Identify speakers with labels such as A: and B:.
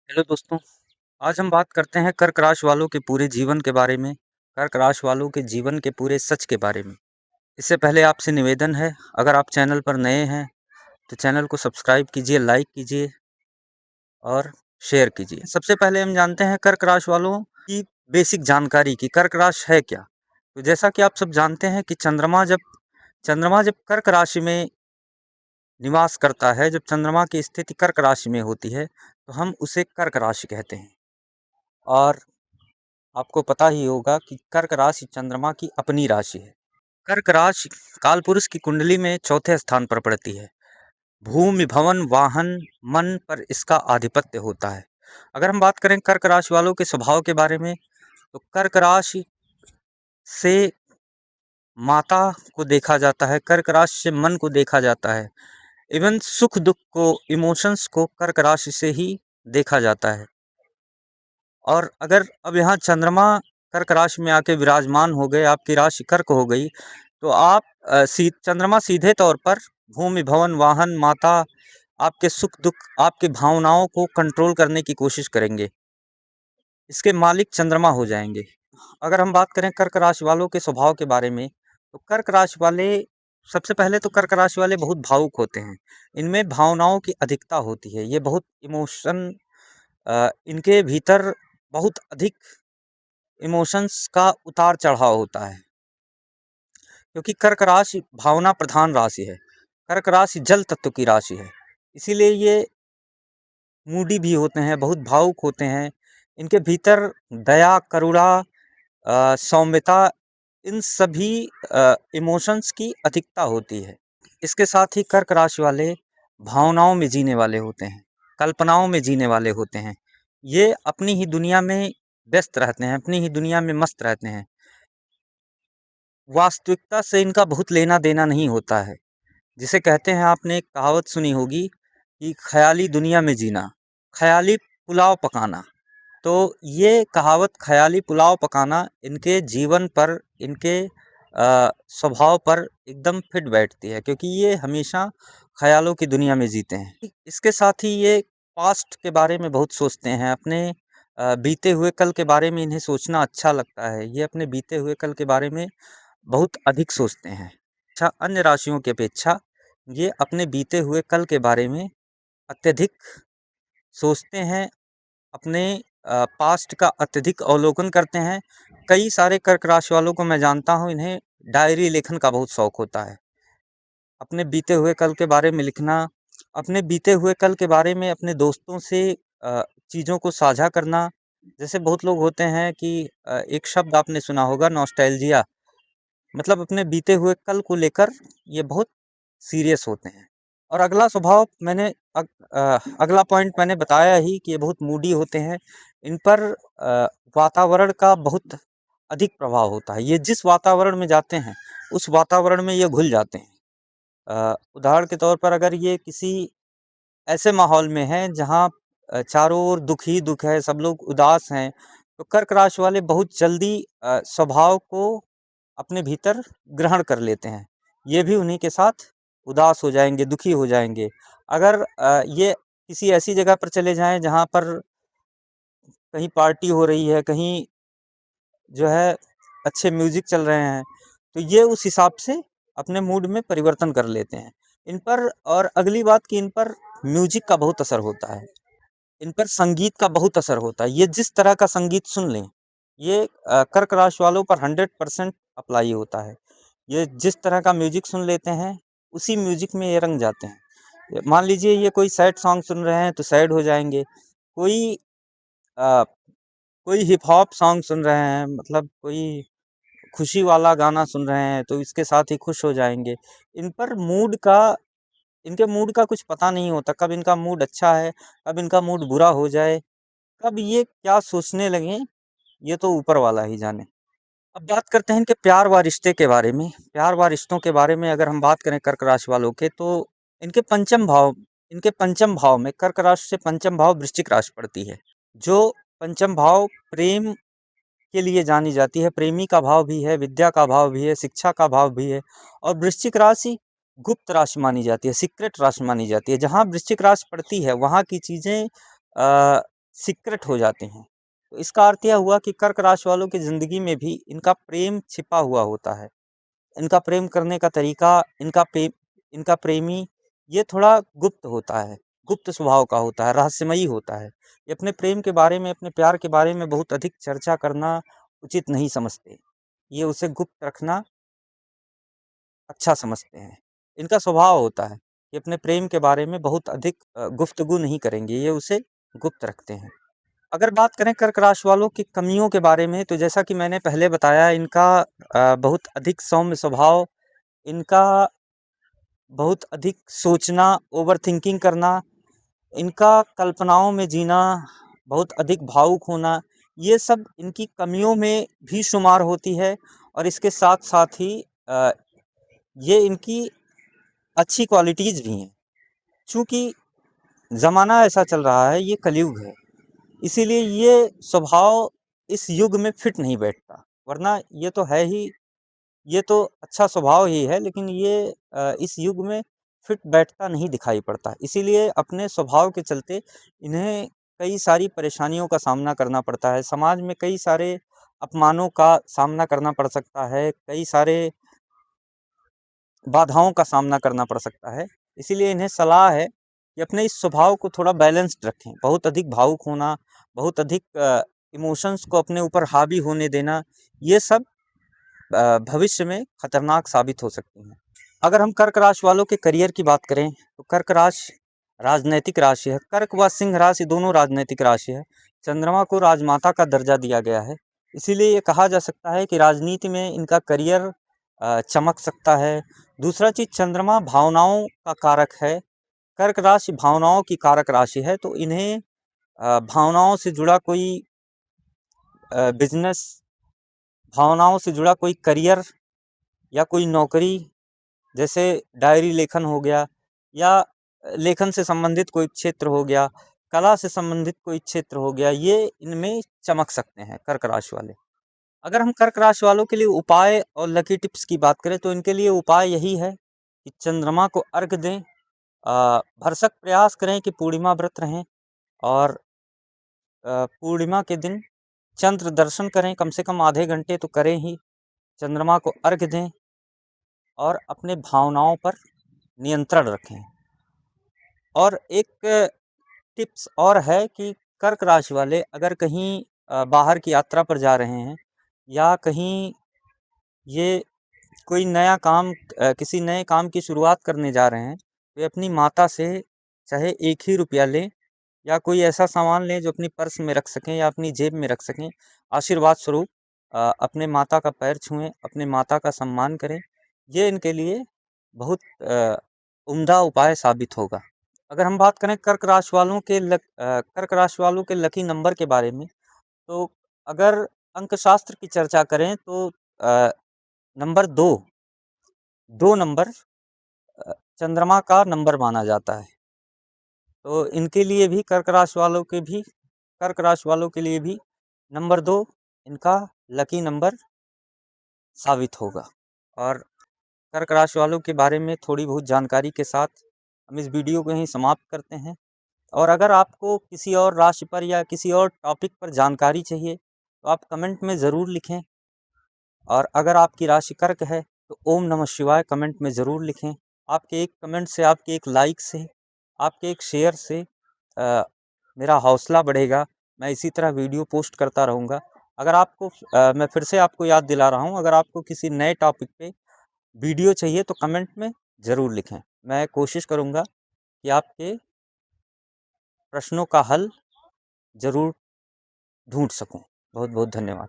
A: Hello दोस्तों, आज हम बात करते हैं कर्क राशि वालों के पूरे जीवन के बारे में, कर्क राशि वालों के जीवन के पूरे सच के बारे में। इससे पहले आपसे निवेदन है, अगर आप चैनल पर नए हैं, तो चैनल को सब्सक्राइब कीजिए, लाइक कीजिए और शेयर कीजिए। सबसे पहले हम जानते हैं कर्क राशि वालों की बेसिक जानकारी कि कर्क राशि है क्या? तो जैसा कि आप सब जानते हैं कि चंद्रमा जब कर्क राशि में निवास करता है, जब चंद्रमा की स्थिति कर्क राशि में होती है, तो हम उसे कर्क राशि कहते हैं। और आपको पता ही होगा कि कर्क राशि चंद्रमा की अपनी राशि है। कर्क राशि कालपुरुष की कुंडली में चौथे स्थान पर पड़ती है। भूमि, भवन, वाहन, मन पर इसका आधिपत्य होता है। अगर हम बात करें कर्क राशि वालों के स्वभाव के बारे में, तो कर्क राशि से माता को देखा जाता है, कर्क राशि से मन को देखा जाता है। इवन सुख दुख को, इमोशंस को कर्क राशि से ही देखा जाता है। और अगर अब यहाँ चंद्रमा कर्क राशि में आके विराजमान हो गए, आपकी राशि कर्क हो गई, तो आप चंद्रमा सीधे तौर पर भूमि, भवन, वाहन, माता, आपके सुख दुख, आपकी भावनाओं को कंट्रोल करने की कोशिश करेंगे। इसके मालिक चंद्रमा हो जाएंगे। अगर हम बात करें कर्क राशि वालों के स्वभाव के बारे में, तो कर्क राशि वाले, सबसे पहले तो कर्क राशि वाले बहुत भावुक होते हैं। इनमें भावनाओं की अधिकता होती है। ये बहुत इमोशन, इनके भीतर बहुत अधिक इमोशंस का उतार चढ़ाव होता है, क्योंकि कर्क राशि भावना प्रधान राशि है। कर्क राशि जल तत्व की राशि है, इसीलिए ये मूडी भी होते हैं, बहुत भावुक होते हैं। इनके भीतर दया, करुणा, सौम्यता, इन सभी इमोशंस की अधिकता होती है। इसके साथ ही कर्क राशि वाले भावनाओं में जीने वाले होते हैं, कल्पनाओं में जीने वाले होते हैं। ये अपनी ही दुनिया में व्यस्त रहते हैं, अपनी ही दुनिया में मस्त रहते हैं। वास्तविकता से इनका बहुत लेना देना नहीं होता है। जिसे कहते हैं, आपने एक कहावत सुनी होगी कि ख़याली दुनिया में जीना, ख़याली पुलाव पकाना। तो ये कहावत ख़याली पुलाव पकाना इनके जीवन पर, इनके स्वभाव पर एकदम फिट बैठती है, क्योंकि ये हमेशा ख़यालों की दुनिया में जीते हैं। इसके साथ ही ये पास्ट के बारे में बहुत सोचते हैं, अपने बीते हुए कल के बारे में इन्हें सोचना अच्छा लगता है। ये अपने बीते हुए कल के बारे में बहुत अधिक सोचते हैं। अच्छा, अन्य राशियों की अपेक्षा ये अपने बीते हुए कल के बारे में अत्यधिक सोचते हैं, अपने पास्ट का अत्यधिक अवलोकन करते हैं। कई सारे कर्क राशि वालों को मैं जानता हूँ, इन्हें डायरी लेखन का बहुत शौक होता है। अपने बीते हुए कल के बारे में लिखना, अपने बीते हुए कल के बारे में अपने दोस्तों से चीज़ों को साझा करना। जैसे बहुत लोग होते हैं कि एक शब्द आपने सुना होगा, नॉस्टैल्जिया, मतलब अपने बीते हुए कल को लेकर ये बहुत सीरियस होते हैं। और अगला स्वभाव अगला पॉइंट मैंने बताया ही कि ये बहुत मूडी होते हैं। इन पर वातावरण का बहुत अधिक प्रभाव होता है। ये जिस वातावरण में जाते हैं, उस वातावरण में ये घुल जाते हैं। उदाहरण के तौर पर अगर ये किसी ऐसे माहौल में हैं जहाँ चारों ओर दुख ही दुख है, सब लोग उदास हैं, तो कर्क राशि वाले बहुत जल्दी स्वभाव को अपने भीतर ग्रहण कर लेते हैं। ये भी उन्हीं के साथ उदास हो जाएँगे, दुखी हो जाएँगे। अगर ये किसी ऐसी जगह पर चले जाएँ जहाँ पर कहीं पार्टी हो रही है, कहीं जो है अच्छे म्यूज़िक चल रहे हैं, तो ये उस हिसाब से अपने मूड में परिवर्तन कर लेते हैं। इन पर, और अगली बात कि इन पर म्यूज़िक का बहुत असर होता है। इन पर संगीत का बहुत असर होता है। ये जिस तरह का संगीत सुन लें, ये कर्क राशि वालों पर 100% अप्लाई होता है। ये जिस तरह का म्यूजिक सुन लेते हैं, उसी म्यूजिक में ये रंग जाते हैं। मान लीजिए ये कोई सैड सॉन्ग सुन रहे हैं तो सैड हो जाएंगे, कोई अ, कोई हिप हॉप सॉन्ग सुन रहे हैं, मतलब कोई खुशी वाला गाना सुन रहे हैं तो इसके साथ ही खुश हो जाएंगे। इन पर मूड का, इनके मूड का कुछ पता नहीं होता, कब इनका मूड अच्छा है, कब इनका मूड बुरा हो जाए, कब ये क्या सोचने लगे, ये तो ऊपर वाला ही जाने। अब बात करते हैं इनके प्यार व रिश्ते के बारे में। प्यार व रिश्तों के बारे में अगर हम बात करें कर्क राशि वालों के, तो इनके पंचम भाव, इनके पंचम भाव में, कर्क राशि से पंचम भाव वृश्चिक राशि पड़ती है, जो पंचम भाव प्रेम के लिए जानी जाती है। प्रेमी का भाव भी है, विद्या का भाव भी है, शिक्षा का भाव भी है। और वृश्चिक राशि गुप्त राशि मानी जाती है, सीक्रेट राशि मानी जाती है। जहाँ वृश्चिक राशि पड़ती है, वहाँ की चीज़ें सीक्रेट हो जाते हैं। तो इसका अर्थ यह हुआ कि कर्क राशि वालों की ज़िंदगी में भी इनका प्रेम छिपा हुआ होता है। इनका प्रेम करने का तरीका, इनका प्रेमी ये थोड़ा गुप्त होता है, गुप्त स्वभाव का होता है, रहस्यमयी होता है। ये अपने प्रेम के बारे में, अपने प्यार के बारे में बहुत अधिक चर्चा करना उचित नहीं समझते। ये उसे गुप्त रखना अच्छा समझते हैं। इनका स्वभाव होता है कि अपने प्रेम के बारे में बहुत अधिक गुफ्तगू नहीं करेंगे, ये उसे गुप्त रखते हैं। अगर बात करें कर्क राशि वालों की कमियों के बारे में, तो जैसा कि मैंने पहले बताया, इनका बहुत अधिक सौम्य स्वभाव, इनका बहुत अधिक सोचना, ओवरथिंकिंग करना, इनका कल्पनाओं में जीना, बहुत अधिक भावुक होना, ये सब इनकी कमियों में भी शुमार होती है। और इसके साथ-साथ ही अ, ये इनकी अच्छी क्वालिटीज़ भी हैं। चूँकि ज़माना ऐसा चल रहा है, ये कलयुग है, इसीलिए ये स्वभाव इस युग में फिट नहीं बैठता। वरना ये तो है ही, ये तो अच्छा स्वभाव ही है, लेकिन ये इस युग में फिट बैठता नहीं दिखाई पड़ता। इसीलिए अपने स्वभाव के चलते इन्हें कई सारी परेशानियों का सामना करना पड़ता है। समाज में कई सारे अपमानों का सामना करना पड़ सकता है, कई सारे बाधाओं का सामना करना पड़ सकता है। इसीलिए इन्हें सलाह है कि अपने इस स्वभाव को थोड़ा बैलेंस्ड रखें। बहुत अधिक भावुक होना, बहुत अधिक इमोशंस को अपने ऊपर हावी होने देना, ये सब भविष्य में खतरनाक साबित हो सकती हैं। अगर हम कर्क राशि वालों के करियर की बात करें, तो कर्क राशि राजनैतिक राशि है। कर्क व सिंह राशि दोनों राजनैतिक राशि है। चंद्रमा को राजमाता का दर्जा दिया गया है। इसीलिए ये कहा जा सकता है कि राजनीति में इनका करियर चमक सकता है। दूसरा चीज़, चंद्रमा भावनाओं का कारक है। कर्क राशि भावनाओं की कारक राशि है, तो इन्हें भावनाओं से जुड़ा कोई बिज़नेस, भावनाओं से जुड़ा कोई करियर या कोई नौकरी, जैसे डायरी लेखन हो गया, या लेखन से संबंधित कोई क्षेत्र हो गया, कला से संबंधित कोई क्षेत्र हो गया, ये इनमें चमक सकते हैं कर्क राशि वाले। अगर हम कर्क राशि वालों के लिए उपाय और लकी टिप्स की बात करें, तो इनके लिए उपाय यही है कि चंद्रमा को अर्घ दें, भरसक प्रयास करें कि पूर्णिमा व्रत रहें, और पूर्णिमा के दिन चंद्र दर्शन करें, कम से कम आधे घंटे तो करें ही। चंद्रमा को अर्घ दें और अपने भावनाओं पर नियंत्रण रखें। और एक टिप्स और है कि कर्क राशि वाले अगर कहीं बाहर की यात्रा पर जा रहे हैं, या कहीं ये कोई नया काम, किसी नए काम की शुरुआत करने जा रहे हैं, तो ये अपनी माता से चाहे 1 ही रुपया लें, या कोई ऐसा सामान लें जो अपनी पर्स में रख सकें या अपनी जेब में रख सकें। आशीर्वाद स्वरूप अपने माता का पैर छुएँ, अपने माता का सम्मान करें। ये इनके लिए बहुत उम्दा उपाय साबित होगा। अगर हम बात करें कर्क राशि वालों के लकी नंबर के बारे में, तो अगर अंकशास्त्र की चर्चा करें, तो अ, नंबर 2 नंबर चंद्रमा का नंबर माना जाता है। तो इनके लिए भी, कर्क राशि वालों के लिए भी नंबर 2 इनका लकी नंबर साबित होगा। और कर्क राशि वालों के बारे में थोड़ी बहुत जानकारी के साथ हम इस वीडियो को यहीं समाप्त करते हैं। और अगर आपको किसी और राशि पर या किसी और टॉपिक पर जानकारी चाहिए, तो आप कमेंट में ज़रूर लिखें। और अगर आपकी राशि कर्क है, तो ओम नमः शिवाय कमेंट में ज़रूर लिखें। आपके एक कमेंट से, आपके एक लाइक से, आपके एक शेयर से मेरा हौसला बढ़ेगा। मैं इसी तरह वीडियो पोस्ट करता रहूँगा। अगर आपको मैं फिर से आपको याद दिला रहा हूँ, अगर आपको किसी नए टॉपिक पे वीडियो चाहिए, तो कमेंट में ज़रूर लिखें। मैं कोशिश करूँगा कि आपके प्रश्नों का हल ज़रूर ढूँढ सकूँ। बहुत बहुत धन्यवाद।